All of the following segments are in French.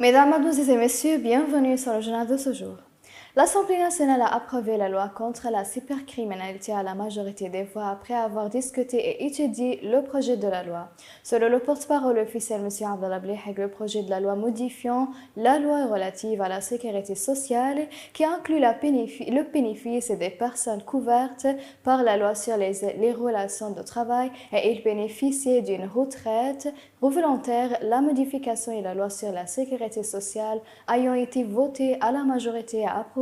Mesdames, Mademoiselles et Messieurs, bienvenue sur le journal de ce jour. L'Assemblée nationale a approuvé la loi contre la cybercriminalité à la majorité des voix après avoir discuté et étudié le projet de la loi. Selon le porte-parole officiel M. Abdallah Bliheg, le projet de la loi modifiant la loi relative à la sécurité sociale qui inclut le bénéfice des personnes couvertes par la loi sur les relations de travail et ils bénéficiaient d'une retraite volontaire, la modification et la loi sur la sécurité sociale ayant été votées à la majorité à approuver.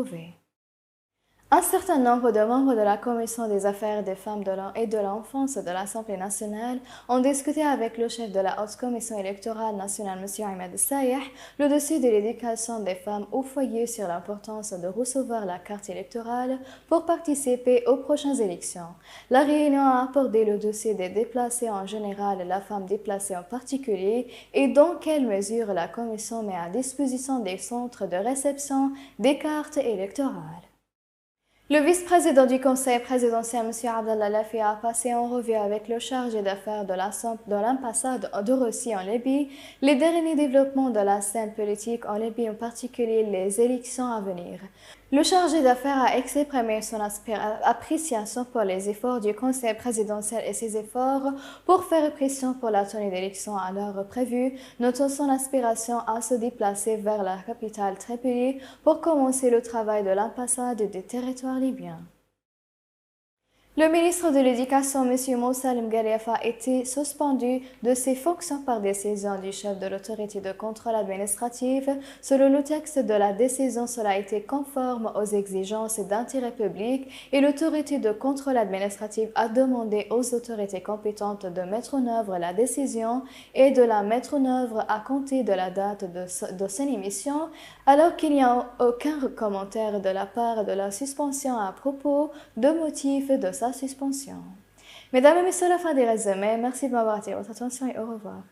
Un certain nombre de membres de la Commission des affaires des femmes et de l'enfance de l'Assemblée nationale ont discuté avec le chef de la Haute Commission électorale nationale, M. Ahmed Sayeh, le dossier de l'éducation des femmes au foyer sur l'importance de recevoir la carte électorale pour participer aux prochaines élections. La réunion a abordé le dossier des déplacés en général et la femme déplacée en particulier et dans quelle mesure la Commission met à disposition des centres de réception des cartes électorales. Le vice-président du Conseil présidentiel, M. Abdallah Lafi, a passé en revue avec le chargé d'affaires de l'ambassade de Russie en Libye les derniers développements de la scène politique en Libye, en particulier les élections à venir. Le chargé d'affaires a exprimé son appréciation pour les efforts du Conseil présidentiel et ses efforts pour faire pression pour la tenue d'élections à l'heure prévue, notant son aspiration à se déplacer vers la capitale Tripoli pour commencer le travail de l'ambassade des territoires libyens. Le ministre de l'Éducation, M. Moussa Mgarief, a été suspendu de ses fonctions par décision du chef de l'autorité de contrôle administratif. Selon le texte de la décision, cela a été conforme aux exigences d'intérêt public et l'autorité de contrôle administratif a demandé aux autorités compétentes de mettre en œuvre la décision et de la mettre en œuvre à compter de la date de son émission, alors qu'il n'y a aucun commentaire de la part de la suspension à propos de motifs de sa suspension. Mesdames et messieurs, la fin des résumés. Merci de m'avoir attiré votre attention et au revoir.